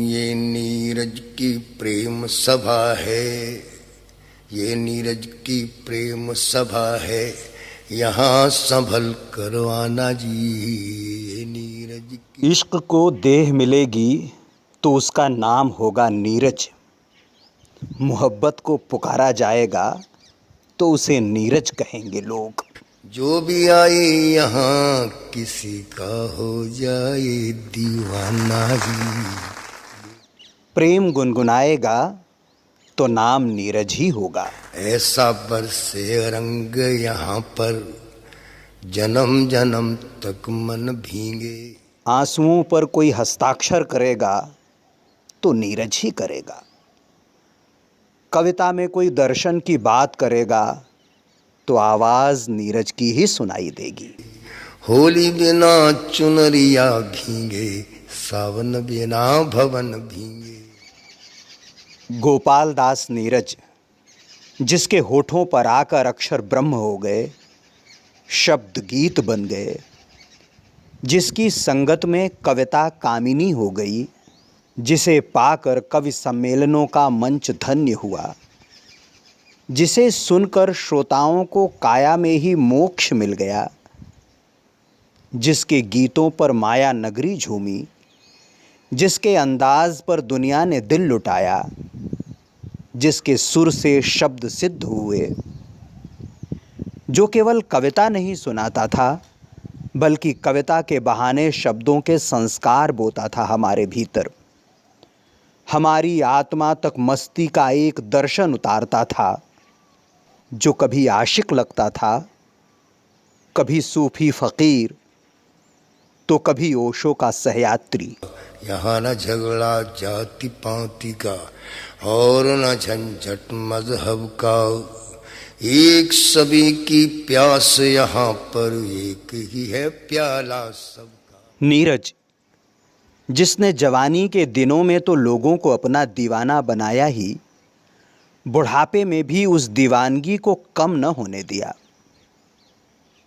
ये नीरज की प्रेम सभा है, ये नीरज की प्रेम सभा है, यहाँ संभल कर आना जी। ये नीरज की इश्क को देह मिलेगी तो उसका नाम होगा नीरज। मोहब्बत को पुकारा जाएगा तो उसे नीरज कहेंगे लोग। जो भी आए यहाँ किसी का हो जाए दीवाना जी। प्रेम गुनगुनाएगा तो नाम नीरज ही होगा। ऐसा बरसे रंग यहाँ पर जन्म जन्म तक मन भींगे। आंसुओं पर कोई हस्ताक्षर करेगा तो नीरज ही करेगा। कविता में कोई दर्शन की बात करेगा तो आवाज नीरज की ही सुनाई देगी। होली बिना चुनरिया भींगे, सावन बिना भवन भींगे। गोपाल दास नीरज, जिसके होठों पर आकर अक्षर ब्रह्म हो गए, शब्द गीत बन गए, जिसकी संगत में कविता कामिनी हो गई, जिसे पाकर कवि सम्मेलनों का मंच धन्य हुआ, जिसे सुनकर श्रोताओं को काया में ही मोक्ष मिल गया, जिसके गीतों पर माया नगरी झूमी, जिसके अंदाज पर दुनिया ने दिल लुटाया, जिसके सुर से शब्द सिद्ध हुए, जो केवल कविता नहीं सुनाता था बल्कि कविता के बहाने शब्दों के संस्कार बोता था हमारे भीतर, हमारी आत्मा तक मस्ती का एक दर्शन उतारता था, जो कभी आशिक लगता था, कभी सूफी फकीर तो कभी ओशो का सहयात्री। यहाँ न झगड़ा जाति पाति का और न झंझट मजहब का, एक सभी की प्यास यहाँ पर एक ही है प्याला सबका। नीरज, जिसने जवानी के दिनों में तो लोगों को अपना दीवाना बनाया ही, बुढ़ापे में भी उस दीवानगी को कम न होने दिया।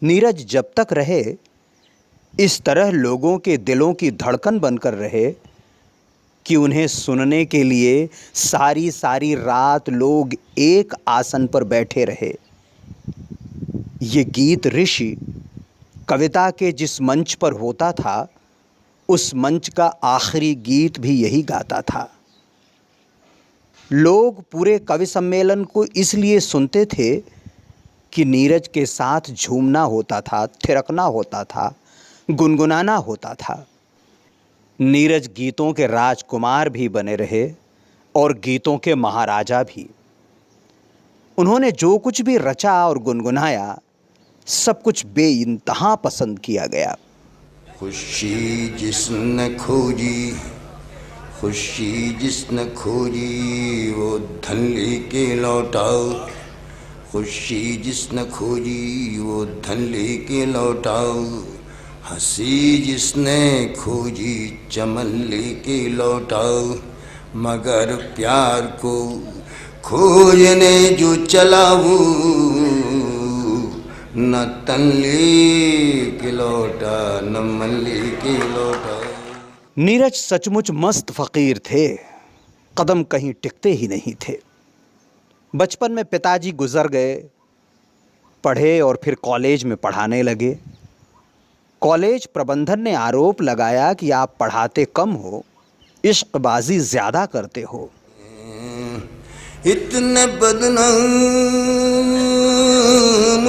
नीरज जब तक रहे इस तरह लोगों के दिलों की धड़कन बनकर रहे कि उन्हें सुनने के लिए सारी सारी रात लोग एक आसन पर बैठे रहे। ये गीत ऋषि कविता के जिस मंच पर होता था, उस मंच का आखिरी गीत भी यही गाता था। लोग पूरे कवि सम्मेलन को इसलिए सुनते थे कि नीरज के साथ झूमना होता था, थिरकना होता था, गुनगुनाना होता था। नीरज गीतों के राजकुमार भी बने रहे और गीतों के महाराजा भी। उन्होंने जो कुछ भी रचा और गुनगुनाया, सब कुछ बेइंतहा पसंद किया गया। खुशी जिसने खोजी, खुशी जिसने खोजी वो धन लेके लौटाओ, खुशी जिसने खोजी वो धन लेके लौटाओ, हंसी जिसने खोजी चमन लेके लौटाओ, मगर प्यार को खोजने जो चला वो न तन लेके लौटा न मन लेके लौटा। नीरज सचमुच मस्त फकीर थे, कदम कहीं टिकते ही नहीं थे। बचपन में पिताजी गुजर गए, पढ़े और फिर कॉलेज में पढ़ाने लगे। कॉलेज प्रबंधन ने आरोप लगाया कि आप पढ़ाते कम हो, इश्कबाजी ज्यादा करते हो। इतने बदनाम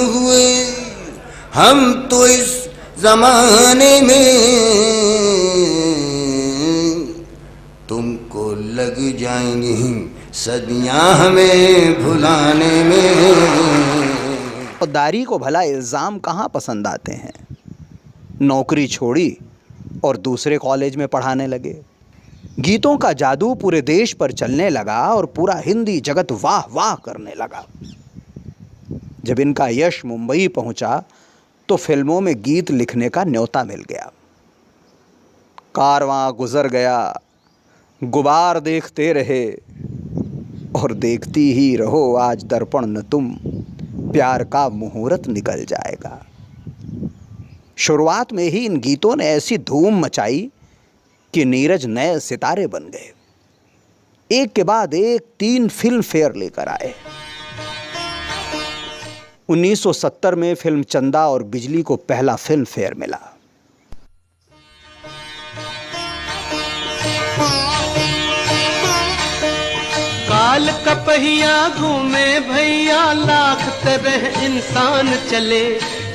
हुए हम तो इस जमाने में, तुमको लग जाएंगी सदियां हमें भुलाने में। खुददारी को भला इल्ज़ाम कहाँ पसंद आते हैं। नौकरी छोड़ी और दूसरे कॉलेज में पढ़ाने लगे। गीतों का जादू पूरे देश पर चलने लगा और पूरा हिंदी जगत वाह वाह करने लगा। जब इनका यश मुंबई पहुंचा तो फिल्मों में गीत लिखने का न्योता मिल गया। कारवां गुजर गया, गुबार देखते रहे और देखती ही रहो आज दर्पण न तुम, प्यार का मुहूर्त निकल जाएगा। शुरुआत में ही इन गीतों ने ऐसी धूम मचाई कि नीरज नए सितारे बन गए। एक के बाद एक 3 फिल्म फेयर लेकर आए। 1970 में फिल्म चंदा और बिजली को पहला फिल्म फेयर मिला। काल कपहिया घूमे भैया, लाख तरह इंसान चले,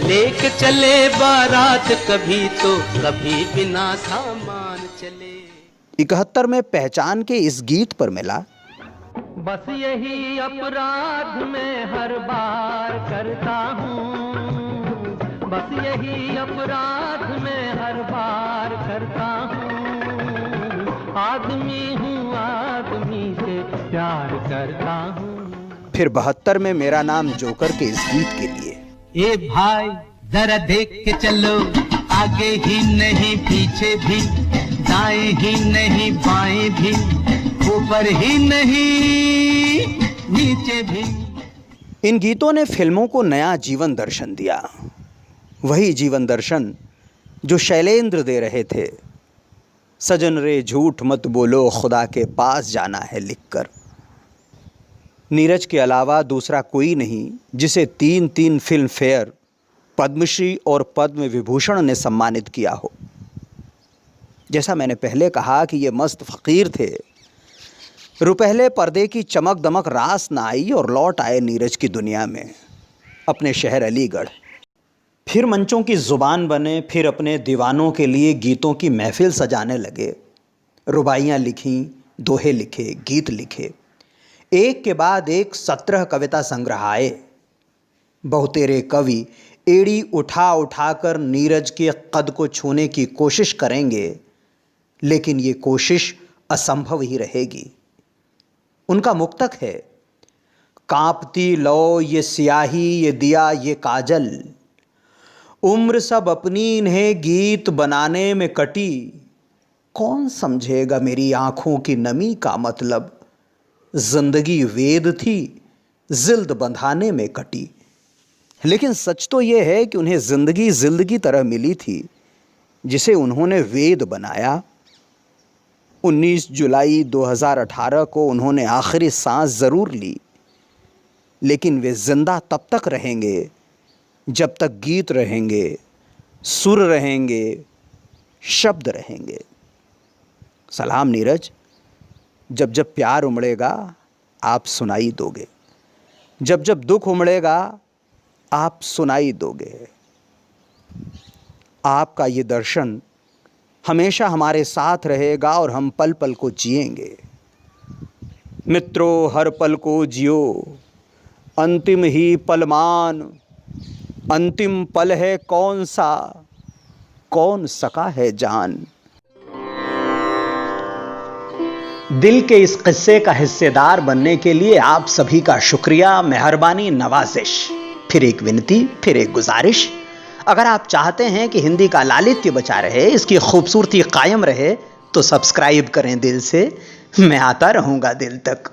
लेके चले बारात कभी तो कभी बिना सामान चले। 71 में पहचान के इस गीत पर मिला। बस यही अपराध मैं हर बार करता हूँ, बस यही अपराध मैं हर बार करता हूँ, आदमी हूँ आदमी से प्यार करता हूँ। फिर 72 में मेरा नाम जोकर के इस गीत के लिए। ए भाई जरा देख के चलो, आगे ही नहीं पीछे भी, दाएं ही नहीं बाएं भी, ऊपर ही नहीं नीचे भी। इन गीतों ने फिल्मों को नया जीवन दर्शन दिया, वही जीवन दर्शन जो शैलेंद्र दे रहे थे। सजन रे झूठ मत बोलो, खुदा के पास जाना है लिखकर। नीरज के अलावा दूसरा कोई नहीं जिसे 3 फिल्म फेयर, पद्मश्री और पद्म विभूषण ने सम्मानित किया हो। जैसा मैंने पहले कहा कि ये मस्त फ़कीर थे। रुपहले पर्दे की चमक दमक रास न आई और लौट आए नीरज की दुनिया में, अपने शहर अलीगढ़। फिर मंचों की ज़ुबान बने, फिर अपने दीवानों के लिए गीतों की महफिल सजाने लगे। रुबाइयाँ लिखीं, दोहे लिखे, गीत लिखे। एक के बाद एक 17 कविता संग्रह आए। बहुतेरे कवि एड़ी उठा उठाकर नीरज के कद को छूने की कोशिश करेंगे, लेकिन ये कोशिश असंभव ही रहेगी। उनका मुक्तक है, कांपती लो ये सियाही, ये दिया ये काजल, उम्र सब अपनी इन्हें गीत बनाने में कटी, कौन समझेगा मेरी आंखों की नमी का मतलब, जिंदगी वेद थी जिल्द बंधाने में कटी। लेकिन सच तो यह है कि उन्हें जिंदगी जिल्दगी तरह मिली थी, जिसे उन्होंने वेद बनाया। 19 जुलाई 2018 को उन्होंने आखिरी सांस ज़रूर ली, लेकिन वे जिंदा तब तक रहेंगे जब तक गीत रहेंगे, सुर रहेंगे, शब्द रहेंगे। सलाम नीरज, जब जब प्यार उमड़ेगा आप सुनाई दोगे, जब जब दुख उमड़ेगा आप सुनाई दोगे। आपका ये दर्शन हमेशा हमारे साथ रहेगा और हम पल पल को जिएंगे। मित्रों, हर पल को जियो, अंतिम ही पल मान, अंतिम पल है कौन सा, कौन सका है जान। दिल के इस किस्से का हिस्सेदार बनने के लिए आप सभी का शुक्रिया, मेहरबानी, नवाजिश। फिर एक विनती, फिर एक गुजारिश, अगर आप चाहते हैं कि हिंदी का लालित्य बचा रहे, इसकी खूबसूरती कायम रहे, तो सब्सक्राइब करें दिल से। मैं आता रहूंगा दिल तक।